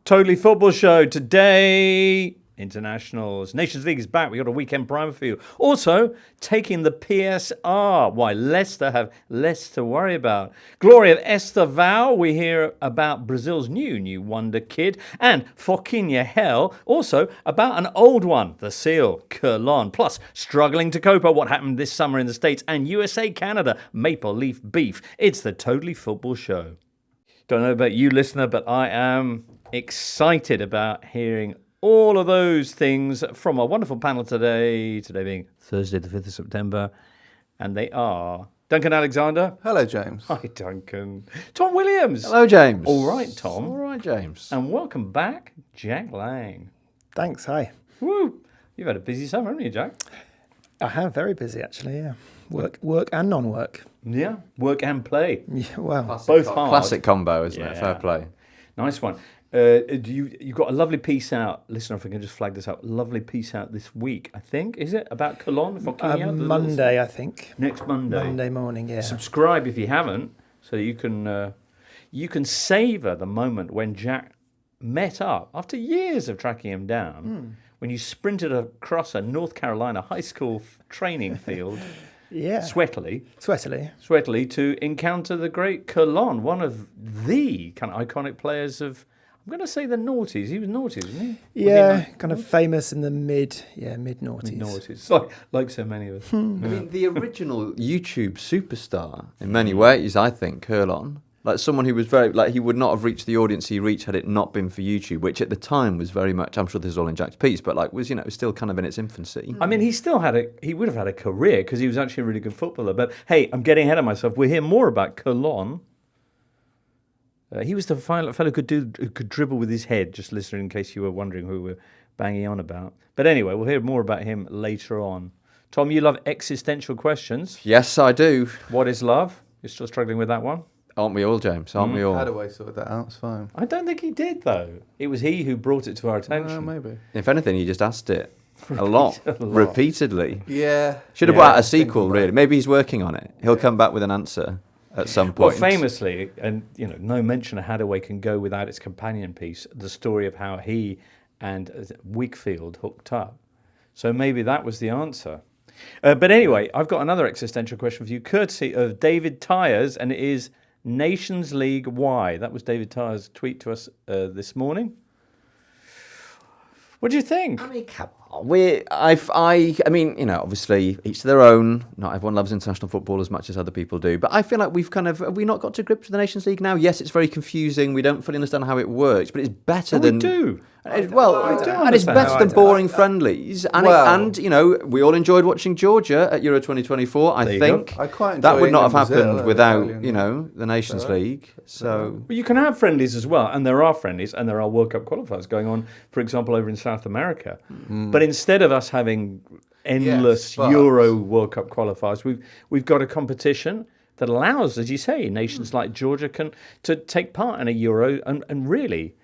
Totally Football Show today. Internationals. Nations League is back. We got a weekend primer for you. Also, taking the PSR. Why Leicester have less to worry about. Glory of Estaval. We hear about Brazil's new wonder kid. And Foquinha Hell. Also about an old one, the Seal, Kerlon. Plus, struggling to Copa. What happened this summer in the States and USA, Canada. Maple Leaf Beef. It's the Totally Football Show. Don't know about you, listener, but I am excited about hearing all of those things from a wonderful panel today. Today being Thursday, the 5th of September. And they are Duncan Alexander. Hello, James. Hi, Duncan. Tom Williams. Hello, James. All right, Tom. All right, James. And welcome back, Jack Lang. Thanks, hi. Woo! You've had a busy summer, haven't you, Jack? I have, very busy actually, yeah. Work and non-work. Yeah, work and play. Yeah, well, Both hard. Classic combo, isn't it? Yeah. Fair play. Nice one. You've got a lovely piece out, listener, if I can just flag this out, lovely piece out this week, I think. Is it about Kerlon? Monday, I think. Next Monday. Monday morning, yeah. Subscribe if you haven't, so you can savour the moment when Jack met up, after years of tracking him down, when you sprinted across a North Carolina high school training field, Yeah. sweatily, to encounter the great Kerlon, one of the kind of iconic players of, I'm going to say the noughties. He was noughties, wasn't he? Yeah, kind of famous in the mid-noughties. Mid-noughties, like so many of us. I mean, the original YouTube superstar in many ways, I think, Kerlon. Like someone who was very, like he would not have reached the audience he reached had it not been for YouTube, which at the time was very much, I'm sure this is all in Jack's piece, but like was, was still kind of in its infancy. I mean, he would have had a career because he was actually a really good footballer. But hey, I'm getting ahead of myself. We'll hear more about Kerlon. He was the fellow who could dribble with his head, just listening in case you were wondering who we're banging on about. But anyway, we'll hear more about him later on. Tom, you love existential questions. Yes, I do. What is love? You're still struggling with that one? Aren't we all, James? Aren't we all? Hadaway sorted that out. It's fine. I don't think he did, though. It was he who brought it to our attention. Maybe. If anything, he just asked it a lot, repeatedly. Yeah. Should have brought out a sequel, really. Maybe he's working on it. He'll come back with an answer at some point. Well, famously, and no mention of Hadaway can go without its companion piece, the story of how he and Wakefield hooked up. So maybe that was the answer. But anyway, I've got another existential question for you, courtesy of David Tyers, and it is Nations League why? That was David Tyers' tweet to us this morning. What do you think? I mean, come on. I mean, obviously each to their own. Not everyone loves international football as much as other people do. But I feel like have we not got to grips with the Nations League now? Yes, it's very confusing. We don't fully understand how it works, but it's better than... We do. And it's better than boring friendlies. And we all enjoyed watching Georgia at Euro 2024. I think that would not have happened without, the Nations League. So you can have friendlies as well, and there are friendlies, and there are World Cup qualifiers going on, for example, over in South America. But instead of us having endless Euro World Cup qualifiers, we've got a competition that allows, as you say, nations like Georgia to take part in a Euro and really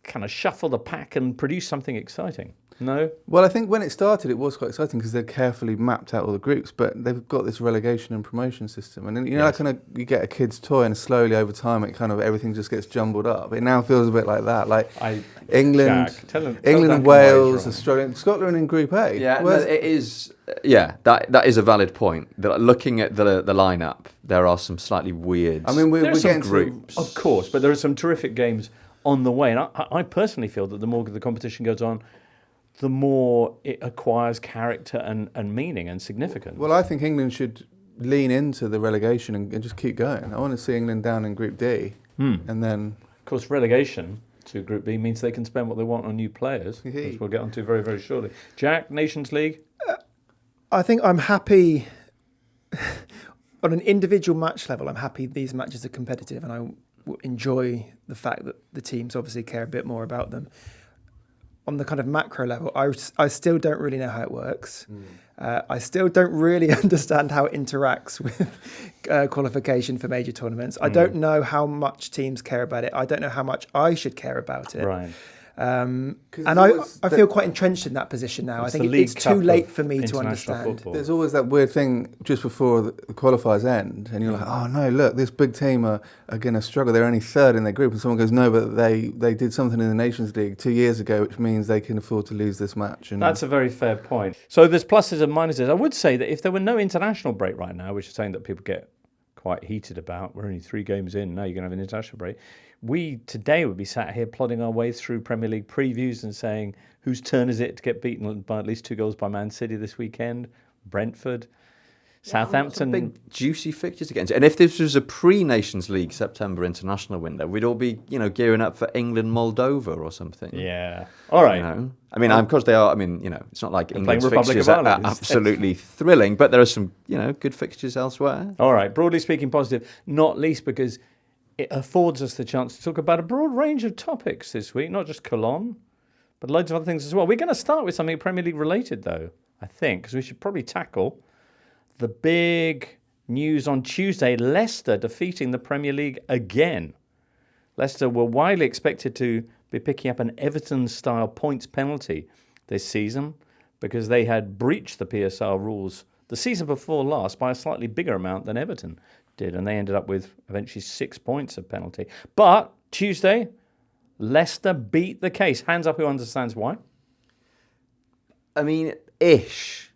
kind of shuffle the pack and produce something exciting. No? Well, I think when it started, it was quite exciting because they carefully mapped out all the groups, but they've got this relegation and promotion system. And then, you get a kid's toy and slowly over time, everything just gets jumbled up. It now feels a bit like that. Like England and Wales are struggling. Scotland in Group A. Yeah, it is. Yeah, that is a valid point. That looking at the lineup, there are some slightly weird. I mean, we're getting groups, of course, but there are some terrific games on the way. And I personally feel that the more the competition goes on, the more it acquires character and meaning and significance. Well, I think England should lean into the relegation and just keep going. I want to see England down in Group D. And then... Of course, relegation to Group B means they can spend what they want on new players, which we'll get onto very, very shortly. Jack, Nations League? I think I'm happy... on an individual match level, I'm happy these matches are competitive, and I enjoy the fact that the teams obviously care a bit more about them. On the kind of macro level, I still don't really know how it works. I still don't really understand how it interacts with qualification for major tournaments. I don't know how much teams care about it. I don't know how much I should care about it. Right. And Because I feel quite entrenched in that position now. I It's think the League it's Cup too late of for me to international understand. football. there's always that weird thing just before the qualifiers end, and you're like, oh no, look, this big team are going to struggle. They're only third in their group, and someone goes, no, but they did something in the Nations League 2 years ago, which means they can afford to lose this match. And That's a very fair point. So there's pluses and minuses. I would say that if there were no international break right now, which is something that people get quite heated about, we're only 3 games in, now you're going to have an international break, we today would be sat here plodding our way through Premier League previews and saying, whose turn is it to get beaten by at least 2 goals by Man City this weekend? Brentford, Southampton. Big juicy fixtures against it. And if this was a pre-Nations League September international window, we'd all be, gearing up for England Moldova or something. Yeah. All right. I mean, of course they are. I mean, it's not like England's Republic fixtures of are Ireland. absolutely thrilling, but there are some, good fixtures elsewhere. All right. Broadly speaking, positive, not least because it affords us the chance to talk about a broad range of topics this week, not just Kerlon, but loads of other things as well. We're going to start with something Premier League related, though, I think, because we should probably tackle the big news on Tuesday, Leicester defeating the Premier League again. Leicester were widely expected to be picking up an Everton-style points penalty this season because they had breached the PSR rules the season before last by a slightly bigger amount than Everton did, and they ended up with eventually 6 points of penalty. But Tuesday, Leicester beat the case. Hands up who understands why. I mean, ish.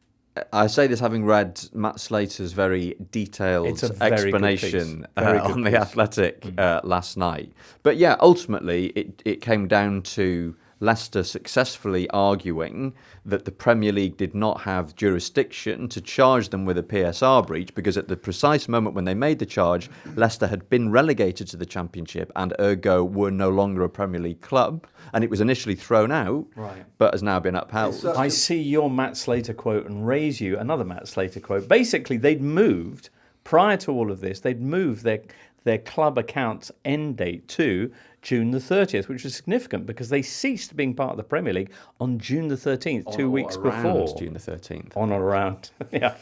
I say this having read Matt Slater's very detailed It's a very explanation good piece. Very good on The piece. Athletic last night. But yeah, ultimately, it came down to Leicester successfully arguing that the Premier League did not have jurisdiction to charge them with a PSR breach because at the precise moment when they made the charge, Leicester had been relegated to the Championship and ergo were no longer a Premier League club. And it was initially thrown out, Right. but has now been upheld. I see your Matt Slater quote and raise you another Matt Slater quote. Basically, they'd moved, prior to all of this, they'd moved their club account's end date to June the 30th, which was significant because they ceased being part of the Premier League on June the 13th, 2 weeks before. June the 13th. On or around. Yeah.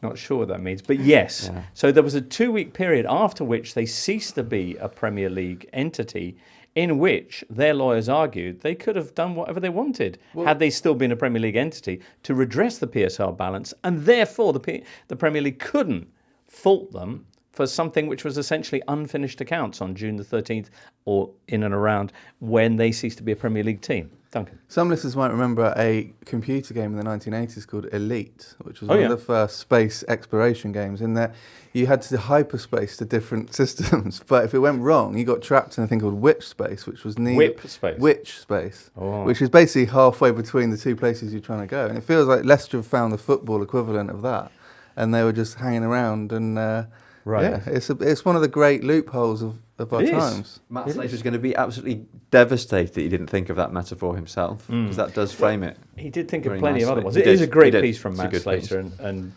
Not sure what that means. But yes. Yeah. So there was a 2-week period after which they ceased to be a Premier League entity in which their lawyers argued they could have done whatever they wanted had they still been a Premier League entity to redress the PSR balance, and therefore the Premier League couldn't fault them for something which was essentially unfinished accounts on June the 13th or in and around when they ceased to be a Premier League team. Duncan. some listeners might remember a computer game in the 1980s called Elite, which was one yeah. of the first space exploration games. In that you had to hyperspace to different systems, but if it went wrong, you got trapped in a thing called Witch Space, which was Whip space. Witch Space, Oh. which is basically halfway between the two places you're trying to go. And it feels like Leicester have found the football equivalent of that, and they were just hanging around. And Right. yeah, it's one of the great loopholes of our It is. times. Matt Slater's going to be absolutely devastated that he didn't think of that metaphor himself, because that does frame it. He did think of Very plenty of nicely. other ones. He It is did. a great He did. piece from It's a Matt good Slater, and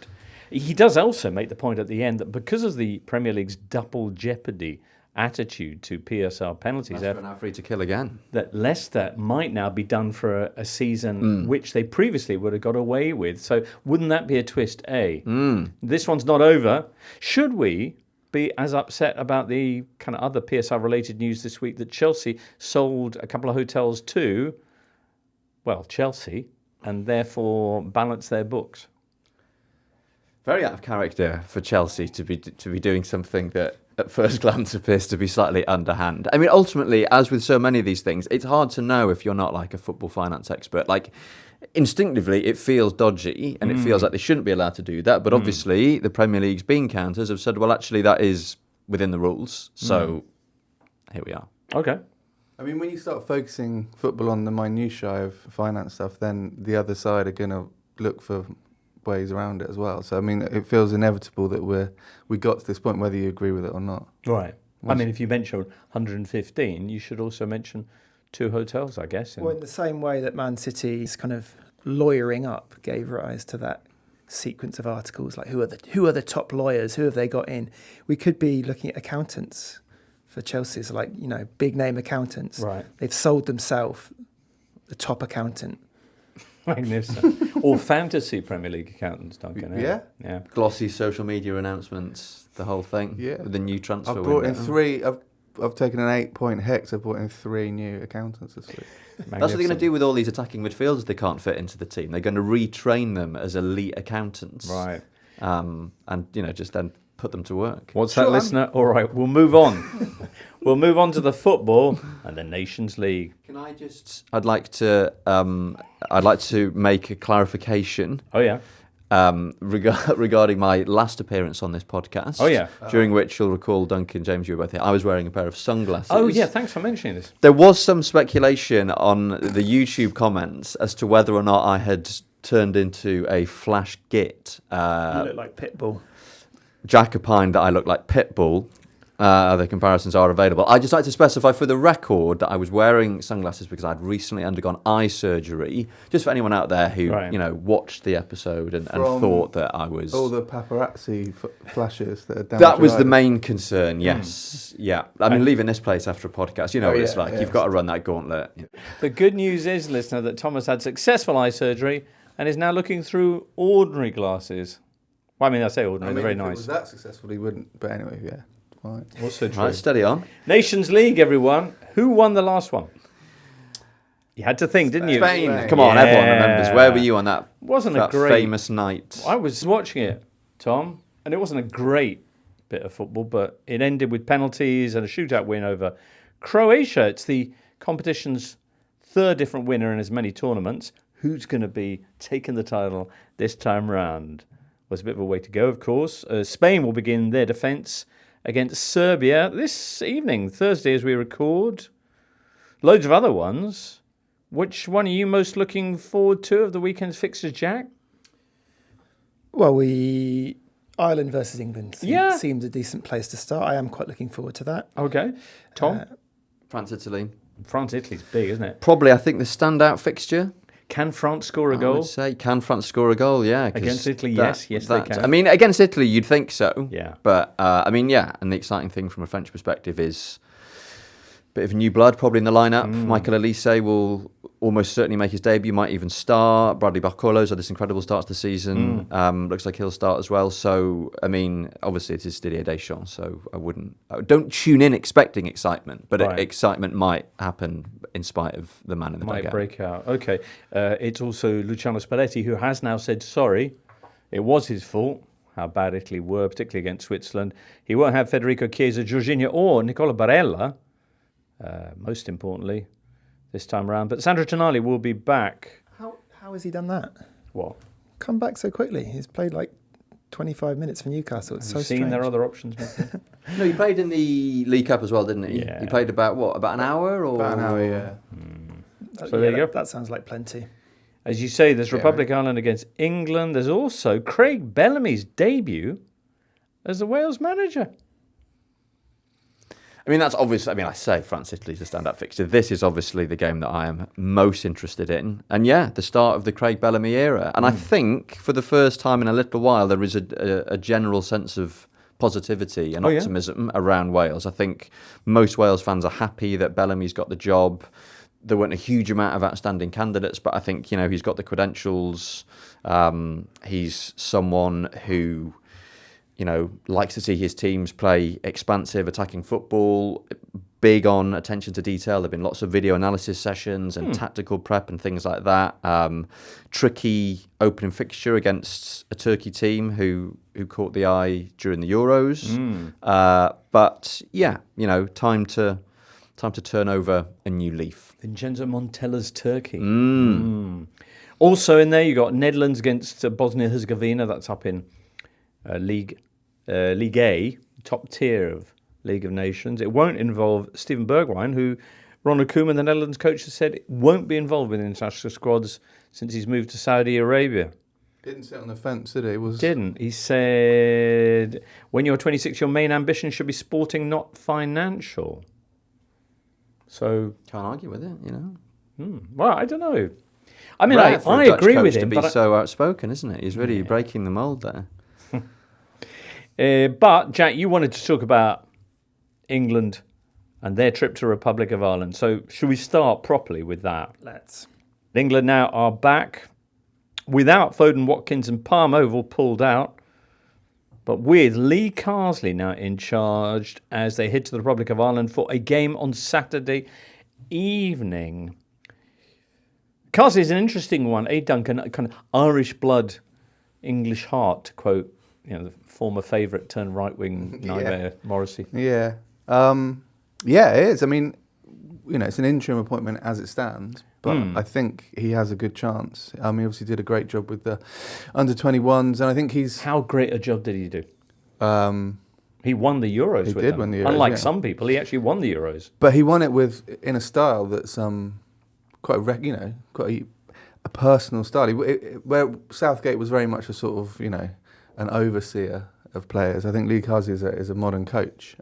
he does also make the point at the end that because of the Premier League's double jeopardy attitude to PSR penalties, Leicester are now free to kill again. that Leicester might now be done for a season which they previously would have got away with. So wouldn't that be a twist, A? This one's not over. Should we be as upset about the kind of other PSR-related news this week that Chelsea sold a couple of hotels to, well, Chelsea, and therefore balance their books? Very out of character for Chelsea to be doing something that at first glance appears to be slightly underhand. I mean, ultimately, as with so many of these things, it's hard to know if you're not like a football finance expert. Like, instinctively, it feels dodgy and it feels like they shouldn't be allowed to do that. But obviously, the Premier League's bean counters have said, well, actually, that is within the rules. So here we are. Okay. I mean, when you start focusing football on the minutiae of finance stuff, then the other side are going to look for ways around it as well. So, I mean, it feels inevitable that we got to this point, whether you agree with it or not. Right. I mean, if you mention 115, you should also mention 2 hotels, I guess. Well, in the same way that Man City's kind of lawyering up gave rise to that sequence of articles, like who are the top lawyers, who have they got in? We could be looking at accountants for Chelsea, so like, big name accountants. Right. They've sold themselves the top accountant. Magnificent. Or fantasy Premier League accountants, Duncan. Yeah. Yeah. Glossy social media announcements, the whole thing. Yeah. With the new transfer I've brought in window. 3. I've taken an 8-point hex. I've brought in 3 new accountants this week. That's what they're going to do with all these attacking midfielders they can't fit into the team. They're going to retrain them as elite accountants. Right. And, just then put them to work. What's that, listener? All right, we'll move on. We'll move on to the football and the Nations League. Can I just... I'd like to make a clarification. Oh, yeah. Regarding my last appearance on this podcast. Oh, yeah. During which you'll recall, Duncan, James, you were both here. I was wearing a pair of sunglasses. Oh, yeah, thanks for mentioning this. There was some speculation on the YouTube comments as to whether or not I had turned into a flash git. You look like Pitbull. Jack opined that I look like Pitbull. The comparisons are available. I'd just like to specify for the record that I was wearing sunglasses because I'd recently undergone eye surgery. Just for anyone out there who, watched the episode and thought that I was... All the paparazzi flashes that are damaged. That was the main concern, yes. Yeah. I mean, leaving this place after a podcast, what it's like. You've got to run that gauntlet. The good news is, listener, that Thomas had successful eye surgery and is now looking through ordinary glasses. Well, I mean, I say ordinary, they're very nice. If it was that successful, he wouldn't. But anyway, yeah. Fine. Also true. Right, steady on. Nations League, everyone. Who won the last one? You had to think, didn't you? Spain. Come on, everyone remembers. Where were you on that? Wasn't that a great famous night? I was watching it, Tom, and it wasn't a great bit of football, but it ended with penalties and a shootout win over Croatia. It's the competition's third different winner in as many tournaments. Who's going to be taking the title this time round? Well, it's a bit of a way to go, of course. Spain will begin their defence against Serbia this evening, Thursday, as we record. Loads of other ones. Which one are you most looking forward to of the weekend's fixtures, Jack? Well, Ireland versus England seems a decent place to start. I am quite looking forward to that. Okay. Tom? France, Italy. France, Italy's big, isn't it? Probably, I think, the standout fixture. Can France score a goal? I would say, can France score a goal? Yeah. Against Italy, yes, they can. I mean, against Italy, you'd think so. Yeah. But, and the exciting thing from a French perspective is a bit of new blood probably in the lineup. Michael Elise will almost certainly make his debut, might even start. Bradley Barcolo's had this incredible start to the season. Looks like he'll start as well. So, I mean, obviously it is Didier Deschamps, so don't tune in expecting excitement, but excitement might happen in spite of the man in the dugout. Might break out. Okay. It's also Luciano Spalletti, who has now said sorry. It was his fault, how bad Italy were, particularly against Switzerland. He won't have Federico Chiesa, Jorginho or Nicola Barella, most importantly, this time around. But Sandro Tonali will be back. How has he done that? What? Come back so quickly. He's played like 25 minutes for Newcastle. It's so strange. Seen their other options, Matthew? No, he played in the League Cup as well, didn't he? Yeah. He played about an hour? Or? About an hour, yeah. So there you go. That sounds like plenty. As you say, there's Republic Island against England. There's also Craig Bellamy's debut as the Wales manager. I mean, that's obvious. I mean, I say France-Italy is the stand-up fixture. This is obviously the game that I am most interested in. And the start of the Craig Bellamy era. And I think for the first time in a little while, there is a general sense of positivity and optimism around Wales. I think most Wales fans are happy that Bellamy's got the job. There weren't a huge amount of outstanding candidates, but I think, he's got the credentials. He's someone who... likes to see his teams play expansive, attacking football, big on attention to detail. There have been lots of video analysis sessions and tactical prep and things like that. Tricky opening fixture against a Turkey team who caught the eye during the Euros. But time to turn over a new leaf. Vincenzo Montella's Turkey. Also in there, you got Netherlands against Bosnia-Herzegovina. That's up in League A, top tier of League of Nations. It won't involve Steven Bergwijn, who Ronald Koeman, the Netherlands coach, has said won't be involved with international squads since he's moved to Saudi Arabia. Didn't sit on the fence, did he? Didn't. He said, when you're 26, your main ambition should be sporting, not financial. So... Can't argue with it, Well, I don't know. I mean, Right, I agree with him. To be so outspoken, isn't it? He's really breaking the mould there. But, Jack, you wanted to talk about England and their trip to Republic of Ireland. So should we start properly with that? Let's. England now are back without Foden, Watkins and Palmer, who've all pulled out. But with Lee Carsley now in charge as they head to the Republic of Ireland for a game on Saturday evening. Carsley is an interesting one. Duncan, kind of Irish blood, English heart, to quote, the former favourite turned right-wing nightmare, Morrissey. Yeah. Yeah, it is. I mean, it's an interim appointment as it stands, but I think he has a good chance. He obviously did a great job with the under-21s, and I think he's... How great a job did he do? He won the Euros with them. He did win the Euros, Unlike some people, he actually won the Euros. But he won it in a style that's quite a personal style. Where Southgate was very much a sort of, an overseer of players. I think Lee Carsley is a modern coach.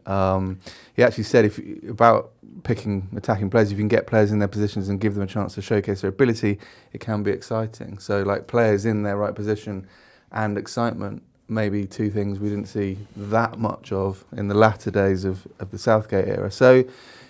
He actually said about picking attacking players, if you can get players in their positions and give them a chance to showcase their ability, it can be exciting. So like players in their right position and excitement, maybe two things we didn't see that much of in the latter days of the Southgate era. So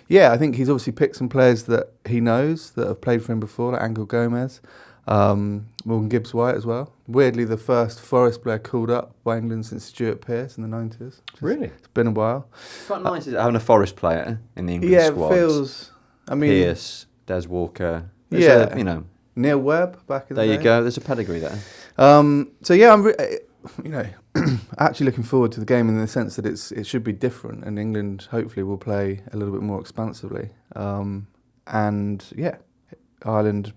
yeah, I think he's obviously picked some players that he knows that have played for him before, like Angel Gomez, Morgan Gibbs-White as well. Weirdly, the first Forest player called up by England since Stuart Pearce in the 90s. Really? It's been a while. It's quite nice having a Forest player in the England squad. Yeah, it feels... Pearce, Des Walker. Neil Webb back in the day. There you go. There's a pedigree there. So yeah, I'm actually looking forward to the game in the sense that it should be different, and England hopefully will play a little bit more expansively. And yeah, Ireland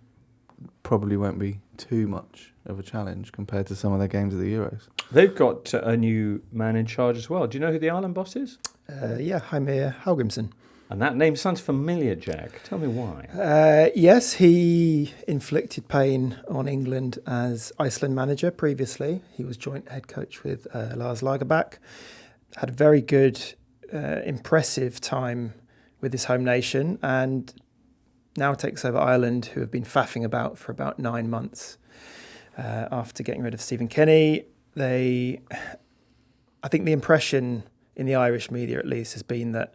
probably won't be too much of a challenge compared to some of their games at the Euros. They've got a new man in charge as well. Do you know who the Ireland boss is? Heimir Hallgrímsson. And that name sounds familiar, Jack. Tell me why. Yes, he inflicted pain on England as Iceland manager previously. He was joint head coach with Lars Lagerbäck. Had a very good, impressive time with his home nation, and now takes over Ireland, who have been faffing about for about 9 months. After getting rid of Stephen Kenny, I think the impression in the Irish media, at least, has been that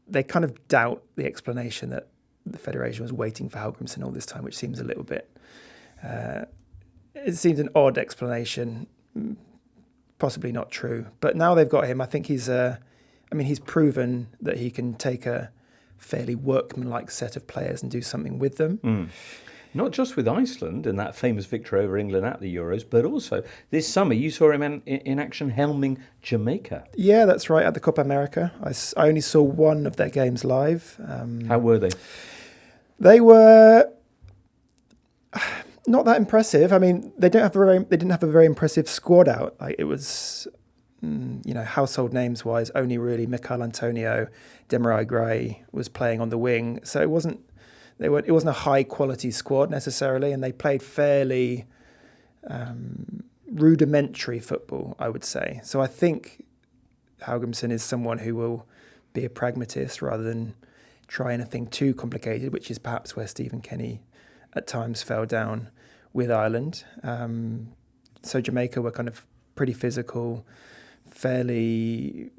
they kind of doubt the explanation that the Federation was waiting for Hallgrímsson all this time, which seems a little bit... it seems an odd explanation, possibly not true. But now they've got him, I think he's proven that he can take a fairly workmanlike set of players and do something with them. Not just with Iceland and that famous victory over England at the Euros, but also this summer you saw him in action helming Jamaica. Yeah, that's right, at the Copa América. I only saw one of their games live. How were they? They were not that impressive. I mean, they didn't have a very impressive squad out. Like, it was, household names wise, only really Michael Antonio, Demarai Gray was playing on the wing. So it wasn't a high quality squad necessarily, and they played fairly rudimentary football, I would say. So I think Hallgrímsson is someone who will be a pragmatist rather than try anything too complicated, which is perhaps where Stephen Kenny at times fell down with Ireland. So Jamaica were kind of pretty physical, fairly...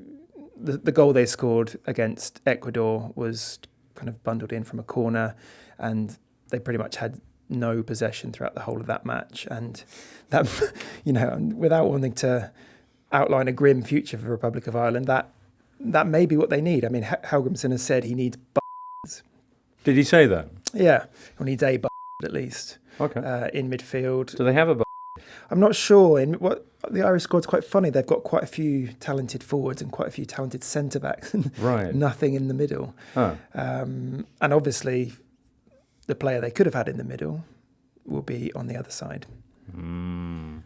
The goal they scored against Ecuador was kind of bundled in from a corner, and they pretty much had no possession throughout the whole of that match. And that, without wanting to outline a grim future for the Republic of Ireland, that may be what they need. I mean, Hallgrímsson has said he needs Did he say that? Yeah, he needs a at least. Okay. In midfield. Do they have a I'm not sure. The Irish squad's quite funny. They've got quite a few talented forwards and quite a few talented centre backs. Right. Nothing in the middle. Huh. And obviously, the player they could have had in the middle will be on the other side. Declan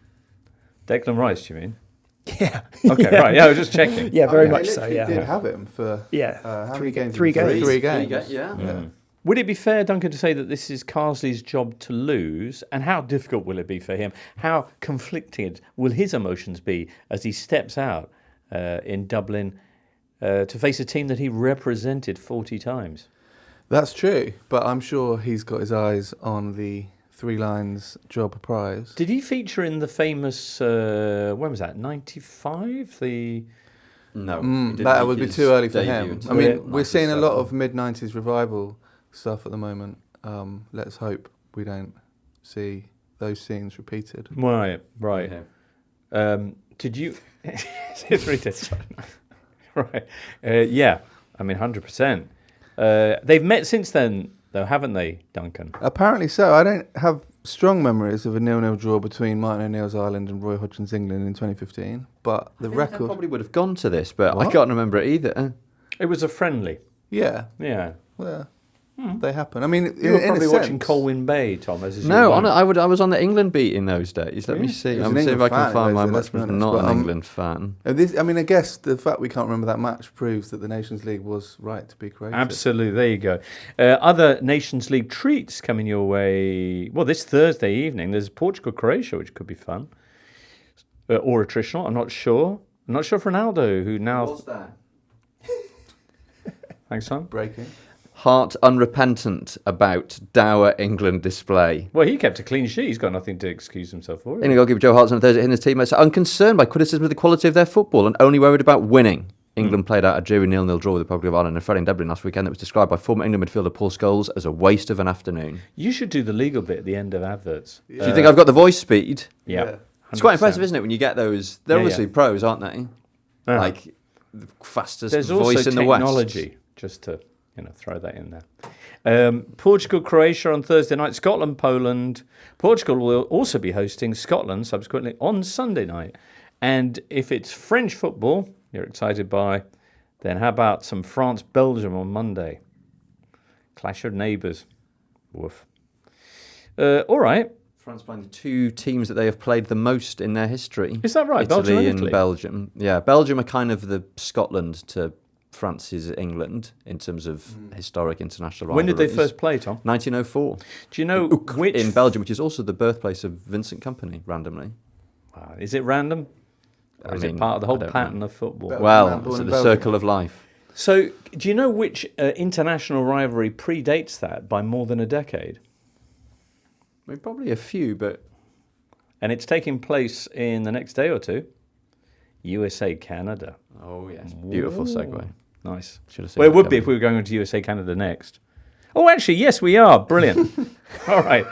Rice, do you mean? Yeah. Okay, yeah. right. Yeah, I was just checking. Yeah, very much so. Yeah. Did have him for how many games? Three games. Three games. Yeah. Would it be fair, Duncan, to say that this is Carsley's job to lose? And how difficult will it be for him? How conflicted will his emotions be as he steps out in Dublin to face a team that he represented 40 times? That's true, but I'm sure he's got his eyes on the Three Lions job prize. Did he feature in the famous, when was that, 95? No. That would be too early for debut him. until I mean, we're seeing a 97. lot of mid-90s revival stuff at the moment. Let's hope we don't see those scenes repeated. Right. Yeah. Did you? It's 3-2. Right. Yeah. I mean, 100%. They've met since then, though, haven't they, Duncan? Apparently so. I don't have strong memories of a 0-0 draw between Martin O'Neill's Ireland and Roy Hodgson's England in 2015, but the I record... probably would have gone to this, but What? I can't remember it either. It was a friendly. Yeah. Yeah. Well, they happen. I mean, You were in probably a watching sense, Colwyn Bay, Thomas. No, I was on the England beat in those days. Let me Really? see. He was I'm an see if I England can fan, find my let's match. be Was honest, not but, an England fan. I guess the fact we can't remember that match proves that the Nations League was right to be created. Absolutely. There you go. Other Nations League treats coming your way. Well, this Thursday evening, there's Portugal-Croatia, which could be fun. Or attritional. I'm not sure. I'm not sure for Ronaldo, who now... there? Thanks, Tom. Breaking. Heart unrepentant about dour England display. Well, he kept a clean sheet. He's got nothing to excuse himself for. England goalkeeper Joe Hartson on Thursday, and his teammates are unconcerned by criticism of the quality of their football and only worried about winning. England played out a dreary 0-0 draw with the Republic of Ireland and Freddie in Dublin last weekend that was described by former England midfielder Paul Scholes as a waste of an afternoon. You should do the legal bit at the end of adverts. Do you think I've got the voice speed? Yeah. It's quite 100%. impressive, isn't it, when you get those? They're Yeah, obviously pros, aren't they? Uh-huh. Like the fastest There's voice also in the West. technology, just to throw that in there. Portugal-Croatia on Thursday night, Scotland-Poland. Portugal will also be hosting Scotland subsequently on Sunday night. And if it's French football you're excited by, then how about some France-Belgium on Monday? Clash of neighbours. Woof. All right. France playing the two teams that they have played the most in their history. Is that right? Belgium Italy and and Italy? Belgium. Yeah, Belgium are kind of the Scotland to France's England in terms of historic international rivalries. When did they first play, Tom? 1904. Do you know which... In Belgium, which is also the birthplace of Vincent Kompany, randomly. Wow. Is it random? Or is it mean, part of the whole I don't pattern know. of football? Belgium, Well, man born it's in the Belgium. circle of life. So, do you know which international rivalry predates that by more than a decade? I mean, probably a few, but And it's taking place in the next day or two. USA-Canada. oh yes, beautiful segue. Nice. Should have seen Well, it that would be if coming. we were going on to USA-Canada next. Oh, actually, yes, we are. Brilliant. All right.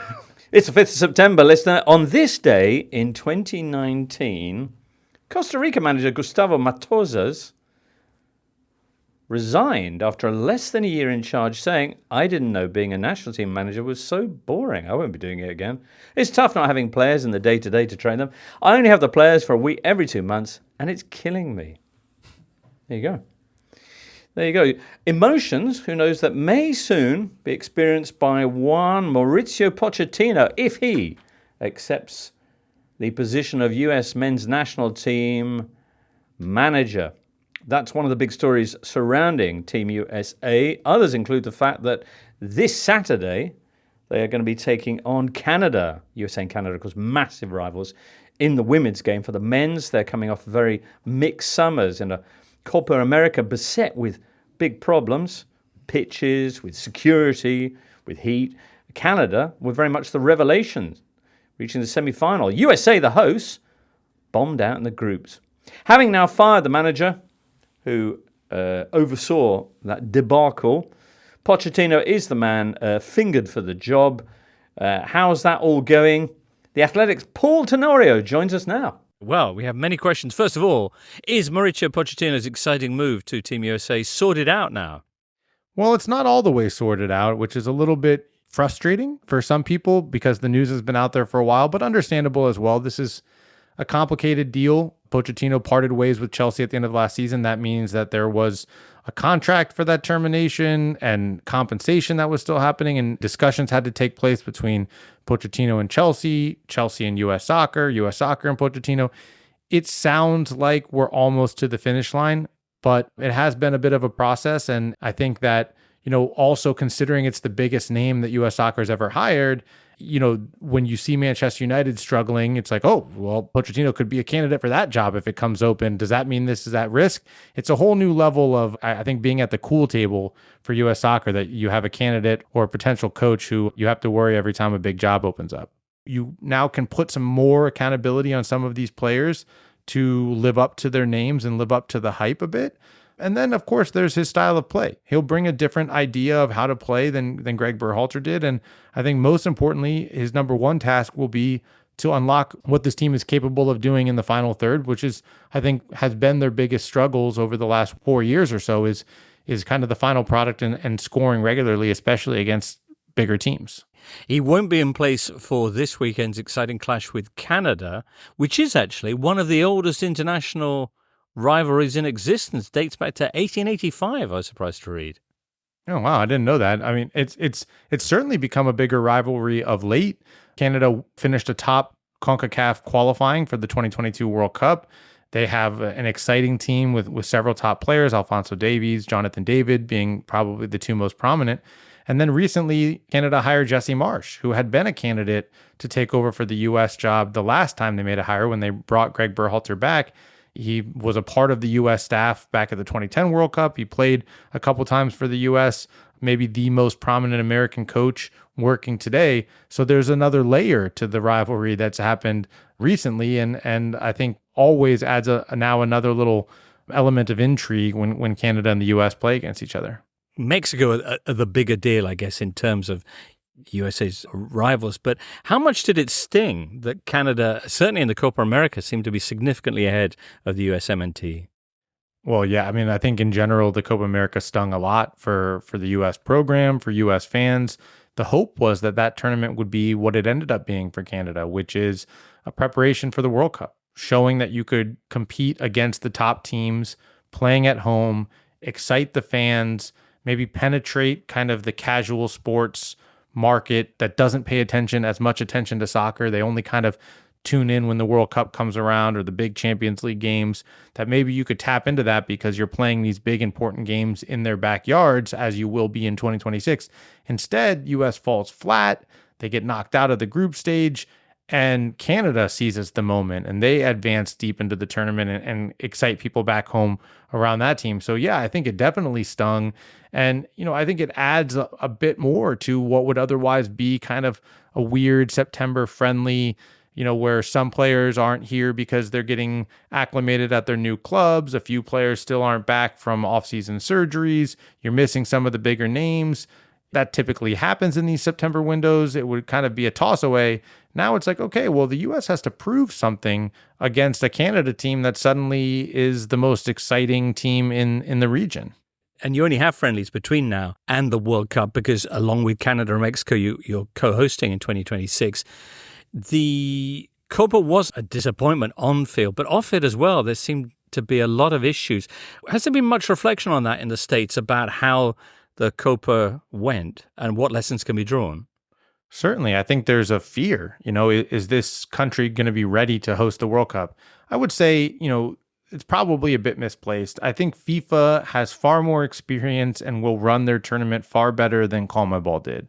It's the 5th of September, listener. On this day in 2019, Costa Rica manager Gustavo Matosas resigned after less than a year in charge, saying, I didn't know being a national team manager was so boring. I won't be doing it again. It's tough not having players in the day-to-day to train them. I only have the players for a week every 2 months, and it's killing me. There you go. There you go. Emotions, who knows, that may soon be experienced by one Mauricio Pochettino if he accepts the position of US men's national team manager. That's one of the big stories surrounding Team USA. Others include the fact that this Saturday they are going to be taking on Canada. USA and Canada, of course, massive rivals in the women's game. For the men's, they're coming off very mixed summers in a Copa América beset with big problems, pitches, with security, with heat. Canada were very much the revelation, reaching the semi-final. USA, the hosts, bombed out in the groups. Having now fired the manager who oversaw that debacle, Pochettino is the man fingered for the job. How's that all going? The Athletic's Paul Tenorio joins us now. Well, we have many questions. First of all, is Mauricio Pochettino's exciting move to Team USA sorted out now? Well, it's not all the way sorted out, which is a little bit frustrating for some people because the news has been out there for a while, but understandable as well. This is a complicated deal. Pochettino parted ways with Chelsea at the end of last season. That means that there was a contract for that termination and compensation that was still happening, and discussions had to take place between Pochettino and Chelsea, Chelsea and US Soccer and Pochettino. It sounds like we're almost to the finish line, but it has been a bit of a process. And I think that, also considering it's the biggest name that US Soccer has ever hired, when you see Manchester United struggling, it's like, oh, well, Pochettino could be a candidate for that job if it comes open. Does that mean this is at risk? It's a whole new level of, I think, being at the cool table for US Soccer, that you have a candidate or a potential coach who you have to worry every time a big job opens up. You now can put some more accountability on some of these players to live up to their names and live up to the hype a bit. And then, of course, there's his style of play. He'll bring a different idea of how to play than Greg Berhalter did. And I think most importantly, his number one task will be to unlock what this team is capable of doing in the final third, which is, I think, has been their biggest struggles over the last 4 years or so, is kind of the final product and scoring regularly, especially against bigger teams. He won't be in place for this weekend's exciting clash with Canada, which is actually one of the oldest international rivalries in existence. Dates back to 1885, I was surprised to read. Oh, wow. I didn't know that. I mean, it's certainly become a bigger rivalry of late. Canada finished atop CONCACAF qualifying for the 2022 World Cup. They have an exciting team with several top players, Alphonso Davies, Jonathan David being probably the two most prominent. And then recently, Canada hired Jesse Marsch, who had been a candidate to take over for the U.S. job the last time they made a hire when they brought Greg Berhalter back. He was a part of the U.S. staff back at the 2010 World Cup. He played a couple times for the U.S., maybe the most prominent American coach working today. So there's another layer to the rivalry that's happened recently, and I think always adds now another little element of intrigue when Canada and the U.S. play against each other. Mexico are the bigger deal, I guess, in terms of USA's rivals. But how much did it sting that Canada, certainly in the Copa America, seemed to be significantly ahead of the USMNT? Well, yeah, I mean, I think in general, the Copa America stung a lot for the U.S. program, for U.S. fans. The hope was that tournament would be what it ended up being for Canada, which is a preparation for the World Cup, showing that you could compete against the top teams, playing at home, excite the fans, maybe penetrate kind of the casual sports market that doesn't pay as much attention to soccer. They only kind of tune in when the World Cup comes around or the big Champions League games, that maybe you could tap into that because you're playing these big important games in their backyards, as you will be in 2026. Instead, US falls flat. They get knocked out of the group stage, and Canada seizes the moment, and they advance deep into the tournament and excite people back home around that team. So yeah, I think it definitely stung. And, I think it adds a bit more to what would otherwise be kind of a weird September friendly, where some players aren't here because they're getting acclimated at their new clubs. A few players still aren't back from off-season surgeries. You're missing some of the bigger names. That typically happens in these September windows. It would kind of be a toss away. Now it's like, okay, well, the U.S. has to prove something against a Canada team that suddenly is the most exciting team in the region. And you only have friendlies between now and the World Cup because along with Canada and Mexico, you're co-hosting in 2026. The Copa was a disappointment on field, but off it as well, there seemed to be a lot of issues. Has there been much reflection on that in the States about how the Copa went and what lessons can be drawn? Certainly. I think there's a fear, is this country going to be ready to host the World Cup? I would say, it's probably a bit misplaced. I think FIFA has far more experience and will run their tournament far better than CONMEBOL did.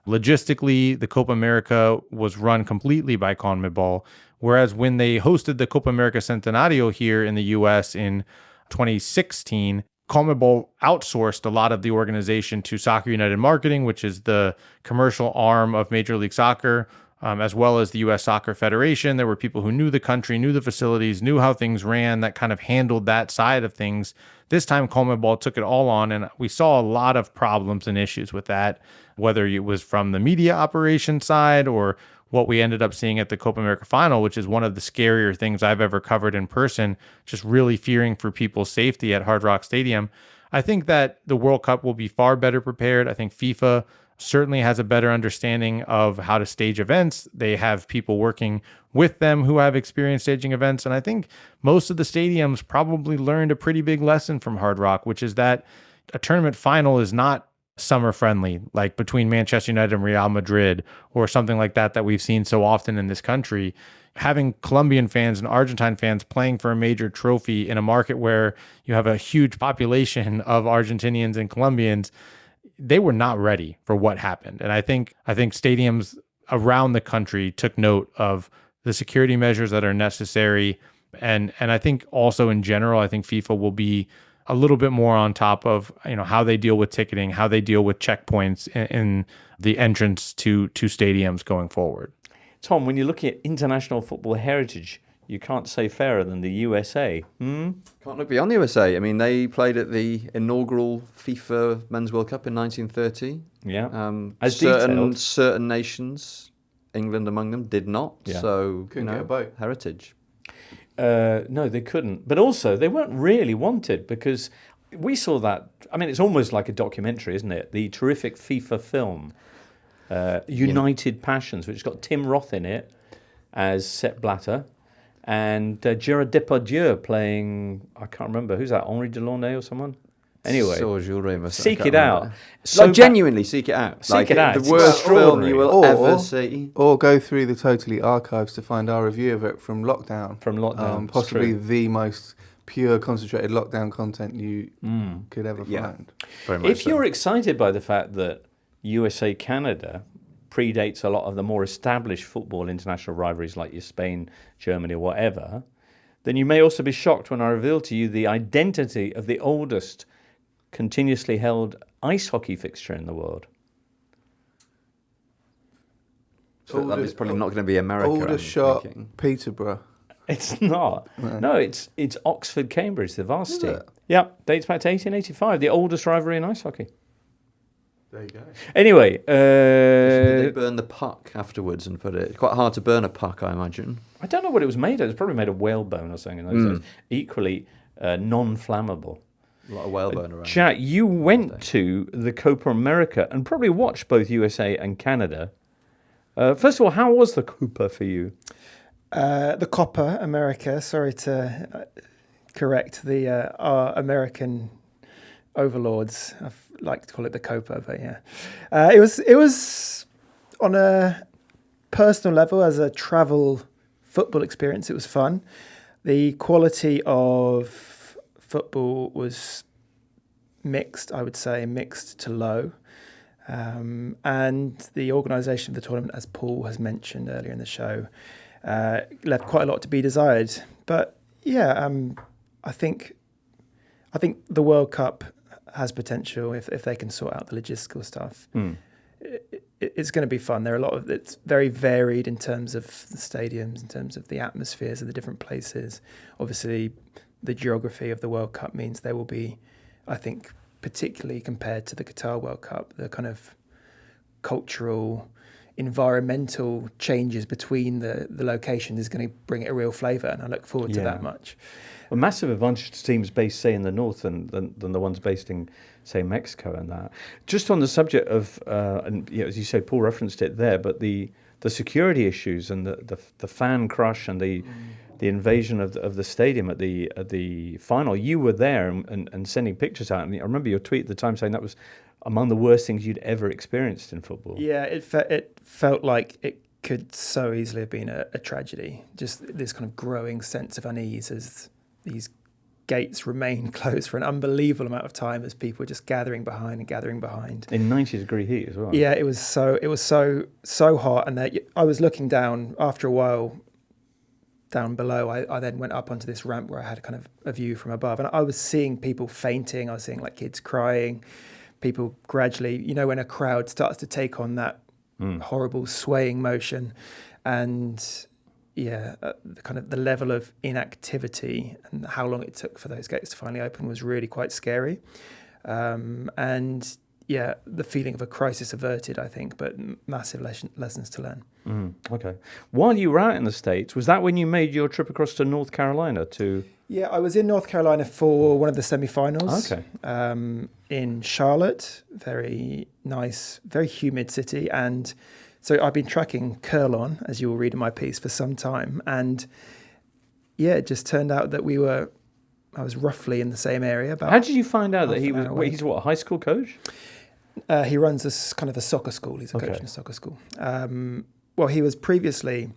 Logistically, the Copa America was run completely by CONMEBOL, whereas when they hosted the Copa America Centenario here in the U.S. in 2016, CONMEBOL outsourced a lot of the organization to Soccer United Marketing, which is the commercial arm of Major League Soccer, as well as the U.S. Soccer Federation. There were people who knew the country, knew the facilities, knew how things ran, that kind of handled that side of things. This time, CONMEBOL took it all on, and we saw a lot of problems and issues with that, whether it was from the media operation side or what we ended up seeing at the Copa America final, which is one of the scarier things I've ever covered in person, just really fearing for people's safety at Hard Rock Stadium. I think that the World Cup will be far better prepared. I think FIFA certainly has a better understanding of how to stage events. They have people working with them who have experience staging events. And I think most of the stadiums probably learned a pretty big lesson from Hard Rock, which is that a tournament final is not summer friendly, like between Manchester United and Real Madrid or something like that we've seen so often in this country. Having Colombian fans and Argentine fans playing for a major trophy in a market where you have a huge population of Argentinians and Colombians, they were not ready for what happened. And I think stadiums around the country took note of the security measures that are necessary. And I think also in general, I think FIFA will be a little bit more on top of, how they deal with ticketing, how they deal with checkpoints in the entrance to stadiums going forward. Tom, when you're looking at international football heritage, you can't say fairer than the USA. Can't look beyond the USA. I mean, they played at the inaugural FIFA Men's World Cup in 1930. Yeah. As detailed. Certain nations England among them did not. Yeah. So, Couldn't get a boat. heritage. No, they couldn't. But also, they weren't really wanted because we saw that. I mean, it's almost like a documentary, isn't it? The terrific FIFA film, United Passions, which has got Tim Roth in it as Sepp Blatter and Gerard Depardieu playing, I can't remember, who's that, Henri Delaunay or someone? Anyway, seek it out. So genuinely seek it out. Seek it out. The It's worst film extraordinary. you will ever see. Or go through the Totally archives to find our review of it from lockdown. From lockdown, it's possibly true. the most pure, concentrated lockdown content you could ever find. Very much If you're excited by the fact that USA Canada predates a lot of the more established football international rivalries like your Spain, Germany, or whatever, then you may also be shocked when I reveal to you the identity of the oldest continuously held ice hockey fixture in the world. So that is probably not going to be America. Older I'm shot, thinking. Peterborough. It's not. No, it's Oxford, Cambridge, the varsity. Is it? Yep, dates back to 1885, the oldest rivalry in ice hockey. There you go. Anyway, Did they burn the puck afterwards and put it? Quite hard to burn a puck, I imagine. I don't know what it was made of. It was probably made of whalebone or something in those days. Equally non-flammable. A lot of whalebone around. Jack, you went to the Copa America and probably watched both USA and Canada. First of all, how was the Copa for you? The Copa America. Sorry to correct our American overlords. I like to call it the Copa, but yeah, it was on a personal level as a travel football experience. It was fun. The quality of football was mixed, I would say, mixed to low. And the organisation of the tournament, as Paul has mentioned earlier in the show, left quite a lot to be desired. But yeah, I think the World Cup has potential if they can sort out the logistical stuff. It's going to be fun. There are it's very varied in terms of the stadiums, in terms of the atmospheres of the different places. Obviously, the geography of the World Cup means there will be, I think, particularly compared to the Qatar World Cup, the kind of cultural, environmental changes between the locations is going to bring it a real flavour, and I look forward to that much. A massive advantage to teams based, say, in the north than the ones based in, say, Mexico and that. Just on the subject of, and as you say, Paul referenced it there, but the security issues and the fan crush and the invasion of the stadium at the final. You were there and sending pictures out. And I remember your tweet at the time saying that was among the worst things you'd ever experienced in football. Yeah, it felt like it could so easily have been a tragedy. Just this kind of growing sense of unease as these gates remain closed for an unbelievable amount of time as people were just gathering behind. In 90-degree heat as well. Yeah, it was so hot, and I was looking down after a while. Down below, I then went up onto this ramp where I had kind of a view from above, and I was seeing people fainting. I was seeing like kids crying, people gradually, when a crowd starts to take on that horrible swaying motion, and the kind of the level of inactivity and how long it took for those gates to finally open was really quite scary. And the feeling of a crisis averted, I think, but massive lessons to learn. Okay. While you were out in the States, was that when you made your trip across to North Carolina to... Yeah, I was in North Carolina for one of the semi-finals. Okay. In Charlotte, very nice, very humid city. And so I've been tracking Kerlon, as you will read in my piece, for some time. And it just turned out that I was roughly in the same area. How did you find out that he's what, a high school coach? He runs this kind of a soccer school. He's a coach in a soccer school. Well, he was previously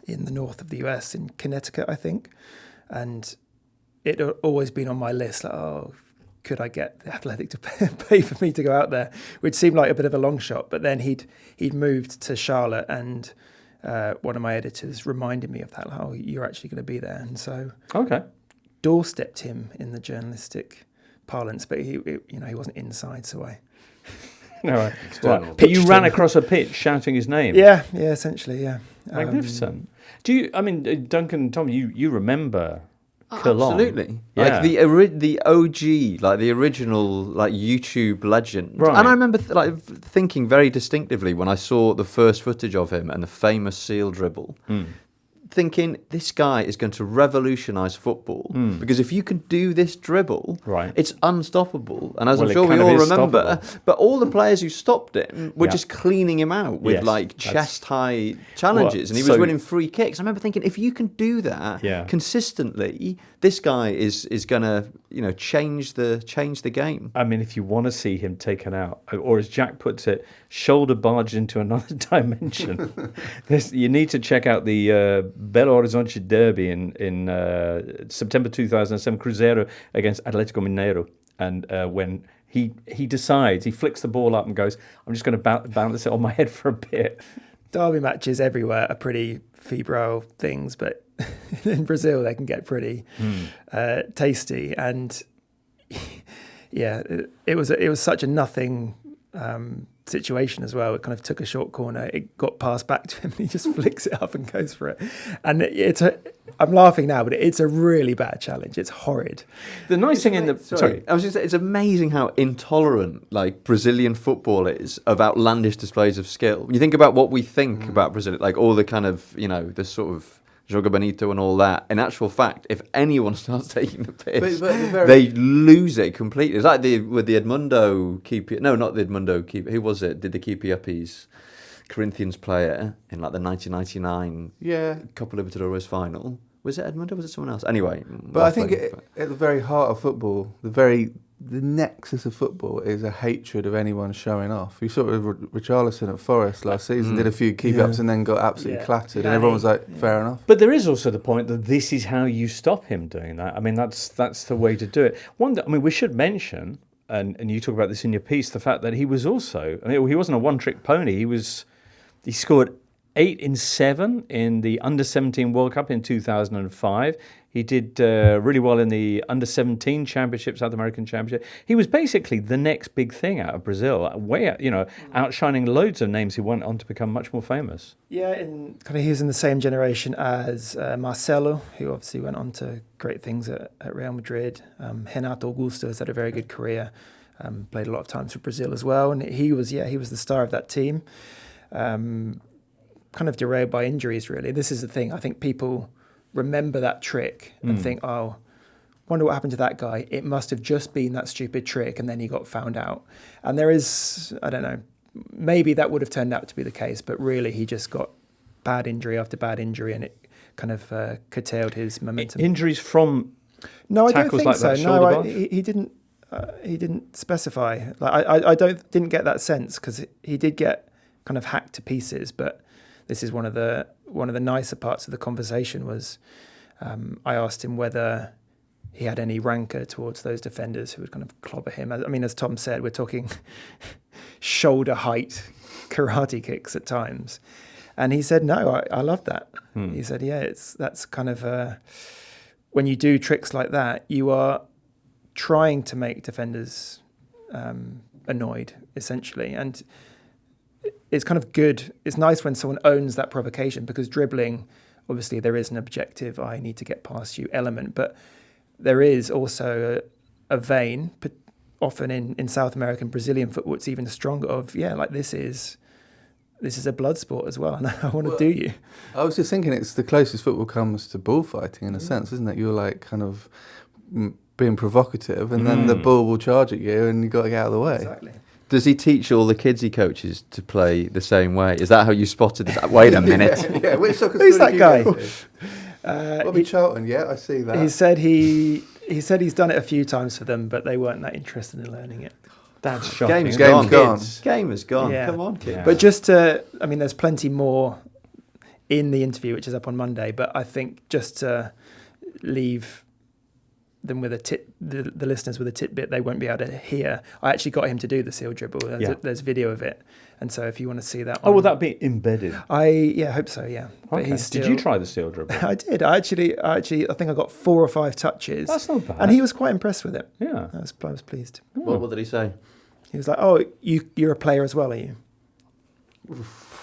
in the north of the US, in Connecticut, I think. And it had always been on my list, like, could I get the Athletic to pay for me to go out there? Which seemed like a bit of a long shot. But then he'd moved to Charlotte, and one of my editors reminded me of that. Like, you're actually going to be there. And so doorstepped him in the journalistic parlance, but he wasn't inside, so I... No, but you ran across a pitch shouting his name. Yeah, essentially, yeah. Magnificent. Do you? I mean, Duncan, Tom, you remember Kerlon. Absolutely. Yeah. Like the OG, like the original, like YouTube legend. Right. And I remember thinking very distinctively when I saw the first footage of him and the famous seal dribble, thinking this guy is going to revolutionise football because if you can do this dribble, Right. it's unstoppable. And as Well, I'm it sure we kind of all is remember, stoppable. but all the players who stopped him were Yeah. just cleaning him out with Yes, like that's- chest-high challenges, and he was so- winning free kicks. I remember thinking, if you can do that Yeah. consistently, this guy is going to change the game. I mean, if you want to see him taken out, or as Jack puts it, shoulder barged into another dimension, you need to check out the Belo Horizonte derby in September 2007, Cruzeiro against Atlético Mineiro. And when he decides, he flicks the ball up and goes, I'm just going to bounce it on my head for a bit. Derby matches everywhere are pretty febrile things, but in Brazil they can get pretty tasty. And yeah, it was such a nothing situation as well. It kind of took a short corner. It got passed back to him, and he just flicks it up and goes for it. And I'm laughing now, but it's a really bad challenge. It's horrid. The nice thing in the I was just saying, it's amazing how intolerant like Brazilian football is of outlandish displays of skill. When you think about what we think about Brazil, like all the kind of the sort of Joga Bonito and all that. In actual fact, if anyone starts taking the piss, they lose it completely. It's like with the Edmundo keeper. No, not the Edmundo keeper. Who was it? Did the keeper uppies? Corinthians player in like the 1999 Copa Libertadores final. Was it Edmundo or was it someone else? Anyway. But I think at the very heart of football, the nexus of football is a hatred of anyone showing off. You saw it with Richarlison at Forest last season, did a few keep-ups and then got absolutely clattered, and everyone was like, fair enough. But there is also the point that this is how you stop him doing that. I mean, that's the way to do it. We should mention, and you talk about this in your piece, the fact that he was also, he wasn't a one-trick pony. He scored 8 in 7 in the Under-17 World Cup in 2005. He did really well in the Under-17 Championship, South American Championship. He was basically the next big thing out of Brazil, outshining loads of names who went on to become much more famous. Yeah, he was in the same generation as Marcelo, who obviously went on to great things at Real Madrid. Renato Augusto has had a very good career, played a lot of times for Brazil as well, and he was the star of that team. Kind of derailed by injuries, really. This is the thing. I think people remember that trick and think, oh, wonder what happened to that guy. It must have just been that stupid trick, and then he got found out. And there is, I don't know, maybe that would have turned out to be the case, but really he just got bad injury after bad injury, and it kind of curtailed his momentum. Injuries from no, I don't tackles think like so. that shoulder No, barge? he didn't specify. Like I didn't get that sense, because he did get kind of hacked to pieces, but this is one of the nicer parts of the conversation was I asked him whether he had any rancor towards those defenders who would kind of clobber him. I mean, as Tom said, we're talking shoulder height karate kicks at times. And he said, no, I love that. He said, yeah, that's kind of when you do tricks like that, you are trying to make defenders annoyed, essentially. And it's kind of good. It's nice when someone owns that provocation, because dribbling, obviously there is an objective, I need to get past you element, but there is also a vein, often in South American, Brazilian football, it's even stronger of, this is a blood sport as well, and I want to do you. I was just thinking it's the closest football comes to bullfighting in a sense, isn't it? You're like kind of being provocative, and then the bull will charge at you and you've got to get out of the way. Exactly. Does he teach all the kids he coaches to play the same way? Is that how you spotted this? Wait a minute. Which soccer Who's school that did you guy? go to? Bobby Charlton, I see that. He said he's done it a few times for them, but they weren't that interested in learning it. That's shocking. Game's gone. Game is gone. Yeah. Come on, kid. Yeah. But there's plenty more in the interview, which is up on Monday, but I think just to leave them with the listeners with a tidbit they won't be able to hear, I actually got him to do the seal dribble. There's video of it, and so if you want to see that one, will that be embedded? I hope so, yeah. But Okay. Did you try the seal dribble? I did. I think I got 4 or 5 touches. That's not bad. And he was quite impressed with it. Yeah. I was pleased. What did he say? He was like, "Oh, you're a player as well, are you?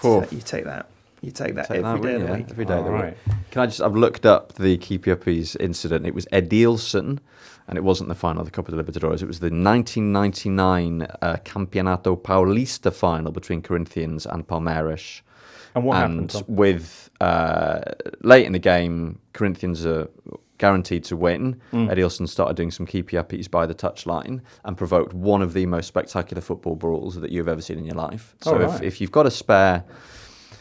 So you take that." You take that Take every day of the wouldn't you? week. Every day of the All week. right. I've looked up the Keepy Uppies incident. It was Edilson, and it wasn't the final of the Copa de Libertadores. It was the 1999 Campeonato Paulista final between Corinthians and Palmeiras. And what happened, Tom? With late in the game, Corinthians are guaranteed to win. Edilson started doing some keepy uppies by the touchline and provoked one of the most spectacular football brawls that you've ever seen in your life. So if you've got a spare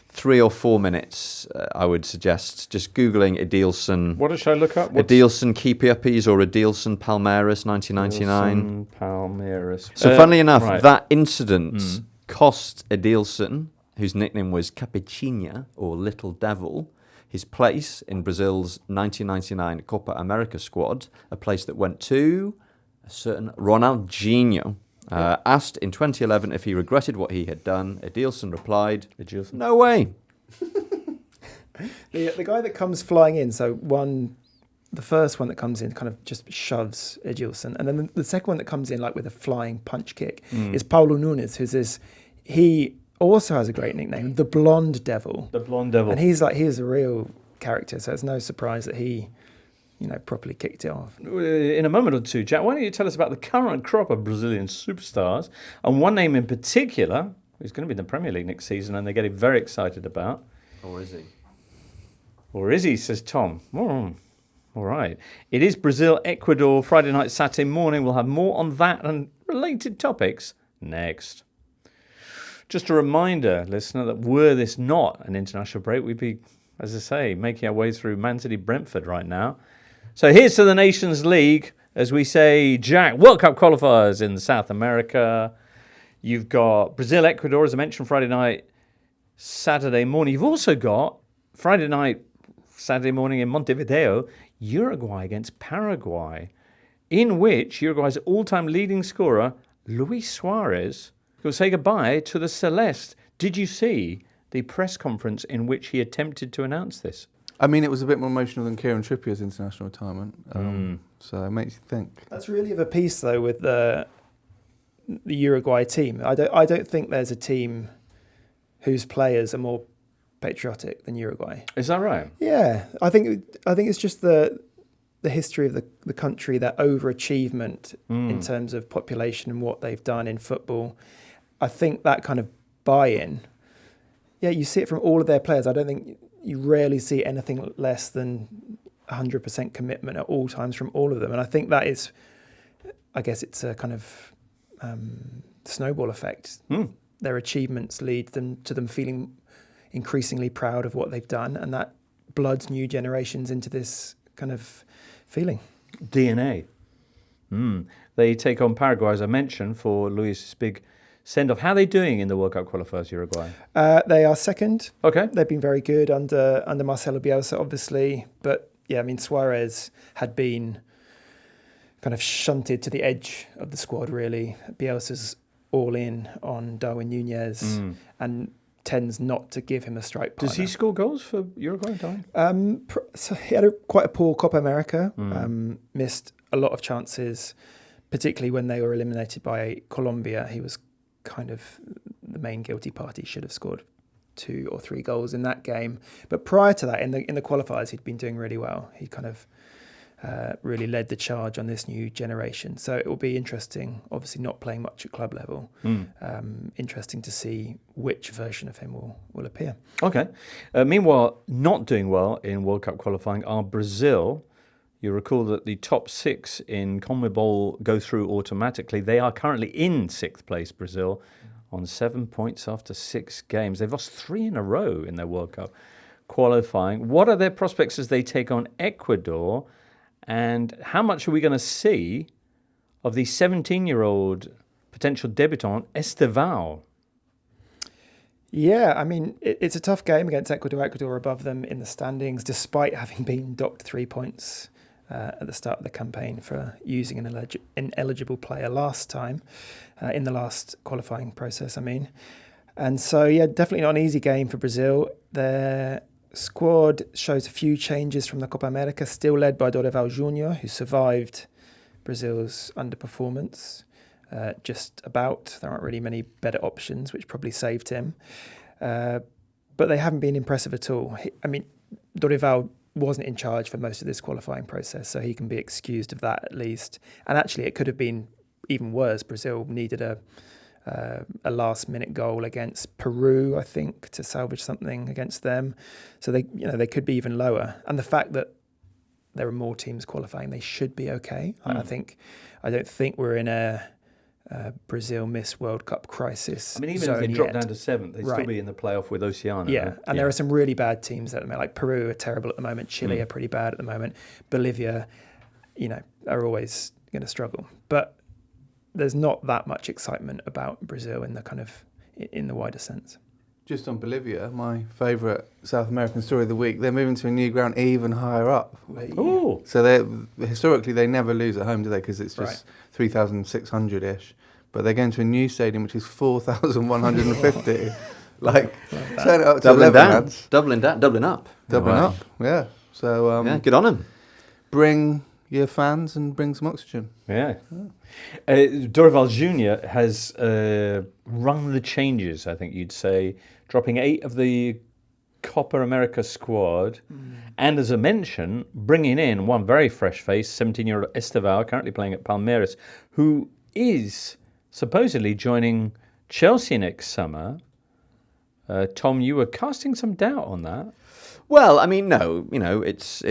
3 or 4 minutes, I would suggest just Googling Edilson. What should I look up? Edilson keepy uppies or Edilson Palmeiras 1999. Palmeiras. So funnily enough, right. that incident cost Edilson, whose nickname was Capetinha or Little Devil, his place in Brazil's 1999 Copa América squad, a place that went to a certain Ronaldinho. Asked in 2011 if he regretted what he had done, Edilson replied, "No way." The guy that comes flying in, so the first one that comes in kind of just shoves Edilson, and then the second one that comes in like with a flying punch kick is Paulo Nunes, who's this. He also has a great nickname, the Blonde Devil. The Blonde Devil. And he's a real character, so it's no surprise that he, properly kicked it off. In a moment or two, Jack, why don't you tell us about the current crop of Brazilian superstars, and one name in particular who's going to be in the Premier League next season and they're getting very excited about. Or is he? Or is he, says Tom. All right. It is Brazil, Ecuador, Friday night, Saturday morning. We'll have more on that and related topics next. Just a reminder, listener, that were this not an international break, we'd be, as I say, making our way through Man City Brentford right now. So here's to the Nations League. As we say, Jack, World Cup qualifiers in South America. You've got Brazil, Ecuador, as I mentioned, Friday night, Saturday morning. You've also got Friday night, Saturday morning in Montevideo, Uruguay against Paraguay, in which Uruguay's all-time leading scorer, Luis Suarez, will say goodbye to the Celeste. Did you see the press conference in which he attempted to announce this? I mean, it was a bit more emotional than Kieran Trippier's international retirement, so it makes you think. That's really of a piece, though, with the Uruguay team. I don't think there's a team whose players are more patriotic than Uruguay. Is that right? Yeah, I think it's just the history of the country, that overachievement in terms of population and what they've done in football. I think that kind of buy-in, you see it from all of their players. I don't think you rarely see anything less than 100% commitment at all times from all of them. And I think that is, I guess it's a kind of snowball effect. Their achievements lead to them feeling increasingly proud of what they've done, and that bloods new generations into this kind of feeling. DNA. They take on Paraguay, as I mentioned, for Luis's big send-off. How are they doing in the World Cup qualifiers, Uruguay? They are second. Okay. They've been very good under Marcelo Bielsa, obviously. But, Suarez had been kind of shunted to the edge of the squad, really. Bielsa's all in on Darwin Núñez and tends not to give him a strike partner. Does he score goals for Uruguay, Darwin? So he had quite a poor Copa America, missed a lot of chances, particularly when they were eliminated by Colombia. He was kind of the main guilty party, should have scored 2 or 3 goals in that game. But prior to that, in the qualifiers, he'd been doing really well. He kind of really led the charge on this new generation. So it will be interesting, obviously not playing much at club level, interesting to see which version of him will appear. Okay. Meanwhile, not doing well in World Cup qualifying are Brazil. You recall that the top 6 in CONMEBOL go through automatically. They are currently in 6th place, Brazil, on 7 points after 6 games. They've lost 3 in a row in their World Cup qualifying. What are their prospects as they take on Ecuador? And how much are we going to see of the 17-year-old potential debutant, Estevão? Yeah, I mean, it's a tough game against Ecuador. Ecuador are above them in the standings, despite having been docked 3 points at the start of the campaign for using an ineligible player last time, in the last qualifying process, I mean. And so, definitely not an easy game for Brazil. Their squad shows a few changes from the Copa America, still led by Dorival Júnior, who survived Brazil's underperformance. Just about. There aren't really many better options, which probably saved him. But but they haven't been impressive at all. Dorival wasn't in charge for most of this qualifying process, so he can be excused of that at least. And actually, it could have been even worse. Brazil needed a last-minute goal against Peru, I think, to salvage something against them. So they could be even lower. And the fact that there are more teams qualifying, they should be okay. I don't think we're in a Brazil miss World Cup crisis. I mean, even if they drop down to 7th, they'd still be in the playoff with Oceania. Yeah, and there are some really bad teams at the moment. Like Peru are terrible at the moment. Chile are pretty bad at the moment. Bolivia, are always going to struggle. But there's not that much excitement about Brazil in the wider sense. Just on Bolivia, my favourite South American story of the week, they're moving to a new ground even higher up. Ooh. So historically they never lose at home, do they? Because it's just 3,600-ish. But they're going to a new stadium which is 4,150. Turn it up to 11 lads. Doubling up. Doubling up, yeah. So good on them. Bring your fans and bring some oxygen. Yeah. Dorival Jr. has run the changes, I think you'd say, dropping 8 of the Copa America squad. And as a mention, bringing in one very fresh face, 17-year-old Estevao, currently playing at Palmeiras, who is supposedly joining Chelsea next summer. Tom, you were casting some doubt on that. Well, I mean, no, it's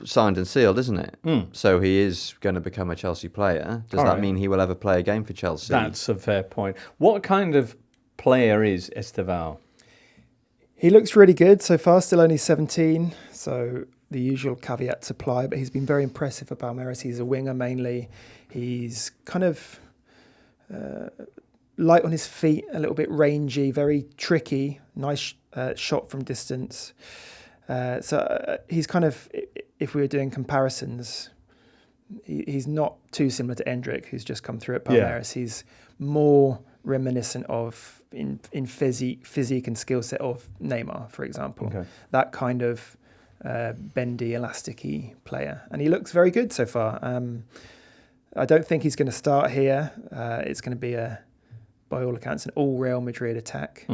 signed and sealed, isn't it? So he is going to become a Chelsea player. Does that mean he will ever play a game for Chelsea? That's a fair point. What kind of player is Estevao? He looks really good so far, still only 17, so the usual caveats apply, but he's been very impressive for Palmeiras. He's a winger mainly. He's kind of light on his feet, a little bit rangy, very tricky, nice shot from distance. So he's kind of, if we were doing comparisons, he's not too similar to Endrick, who's just come through at Palmeiras. Yeah. He's more reminiscent of, in physique and skill set of Neymar, for example. Okay. That kind of bendy, elasticy player. And he looks very good so far. I don't think he's going to start here. It's going to be by all accounts, an all Real Madrid attack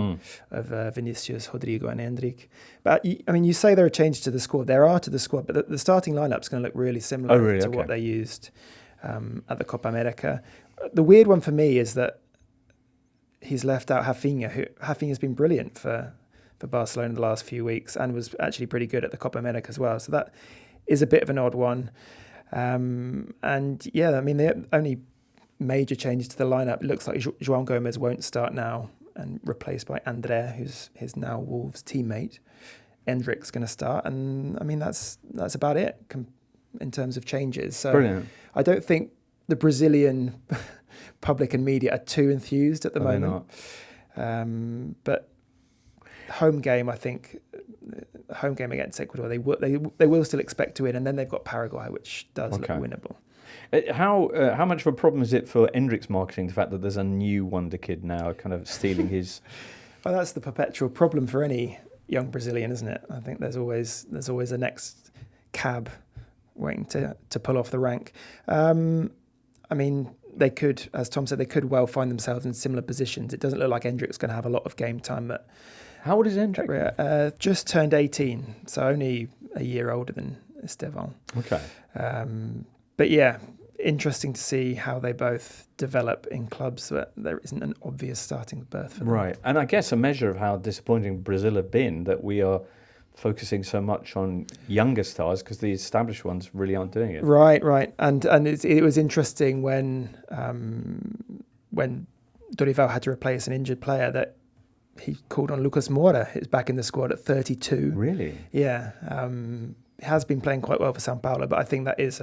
of Vinicius, Rodrigo and Endrick. But, you say there are changes to the squad. There are to the squad, but the starting lineup's going to look really similar to what they used at the Copa America. The weird one for me is that he's left out Rafinha. Rafinha's been brilliant for Barcelona the last few weeks and was actually pretty good at the Copa America as well. So that is a bit of an odd one. The only major changes to the lineup, it looks like João Gomes won't start now and replaced by André, who's his now Wolves teammate. Endrick's going to start, and that's about it in terms of changes. So brilliant. I don't think the Brazilian public and media are too enthused at the moment. But home game, I think, home game against Ecuador, they will still expect to win, and then they've got Paraguay, which does look winnable. How much of a problem is it for Endrick's marketing, the fact that there's a new wonder kid now kind of stealing his... Well, that's the perpetual problem for any young Brazilian, isn't it? I think there's always a next cab waiting to pull off the rank. They could, as Tom said, they could well find themselves in similar positions. It doesn't look like Endrick's going to have a lot of game time. But how old is Endrick? Just turned 18, so only a year older than Estevão. Okay. But yeah, interesting to see how they both develop in clubs where there isn't an obvious starting berth for them. Right, and I guess a measure of how disappointing Brazil have been that we are focusing so much on younger stars because the established ones really aren't doing it. Right, and it was interesting when Dorival had to replace an injured player that he called on Lucas Moura, who's back in the squad at 32. Really? Yeah, he has been playing quite well for São Paulo, but I think that is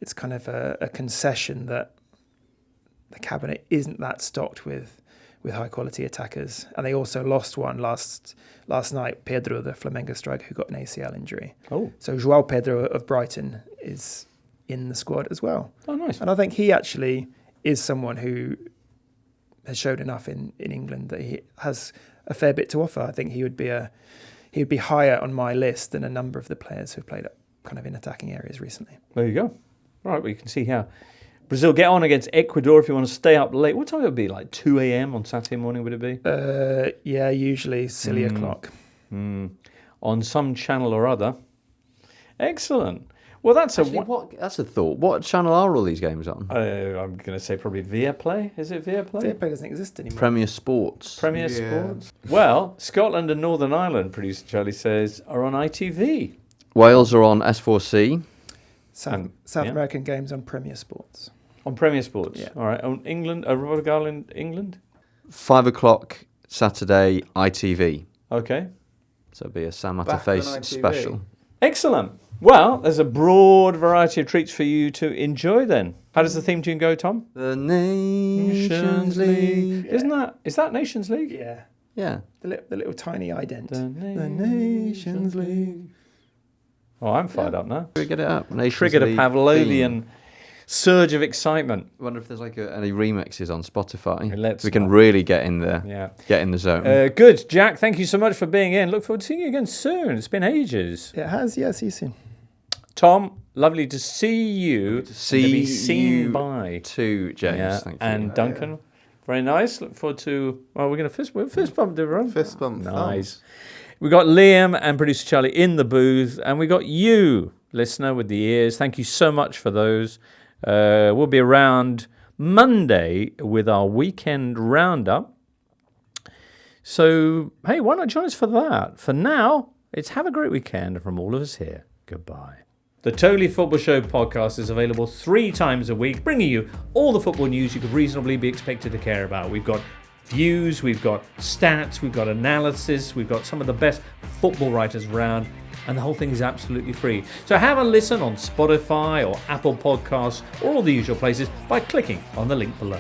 it's kind of a concession that the cabinet isn't that stocked with high quality attackers, and they also lost one last night, Pedro, the Flamengo striker, who got an ACL injury. Oh, so João Pedro of Brighton is in the squad as well. Oh, nice. And I think he actually is someone who has showed enough in England that he has a fair bit to offer. I think he would be higher on my list than a number of the players who've played up kind of in attacking areas recently. There you go. Right, well, you can see how Brazil get on against Ecuador if you want to stay up late. What time would it be? Like 2 a.m. on Saturday morning, would it be? Yeah, usually silly o'clock. On some channel or other. Excellent. Well, that's That's a thought. What channel are all these games on? I'm going to say probably Viaplay. Is it Viaplay? Viaplay doesn't exist anymore. Premier Sports. Premier Sports. Well, Scotland and Northern Ireland, producer Charlie says, are on ITV. Wales are on S4C. South American games on Premier Sports. On Premier Sports. Yeah. All right. On England, Republic of Ireland, England. 5 o'clock Saturday, ITV. Okay. So it'll be a Sam at a Back Face on ITV. special. Excellent. Well, there's a broad variety of treats for you to enjoy then. How does the theme tune go, Tom? The Nations League. Is that Nations League? Yeah. Yeah. The little tiny ident. The Nations League. Oh, I'm fired up now. Should we get it up? Nations Triggered a League Pavlovian theme. surge of excitement. I wonder if there's like any remixes on Spotify. Let's we can not. really get in there. Yeah. Get in the zone. Good. Jack, thank you so much for being in. Look forward to seeing you again soon. It's been ages. It has, yeah, see you soon. Tom, lovely to see you. to see and to be seen you by. too, James. Yeah. Thank you. And Duncan. Very nice. Look forward to. Well, we're going to fist bump, do we? Fist bump. Nice. We got Liam and producer Charlie in the booth, and we got you, listener, with the ears. Thank you so much for those. We'll be around Monday with our weekend roundup. So, hey, why not join us for that? For now, it's have a great weekend from all of us here. Goodbye. The Totally Football Show podcast is available 3 times a week, bringing you all the football news you could reasonably be expected to care about. We've got views, we've got stats, we've got analysis, we've got some of the best football writers around, and the whole thing is absolutely free. So have a listen on Spotify or Apple Podcasts or all the usual places by clicking on the link below.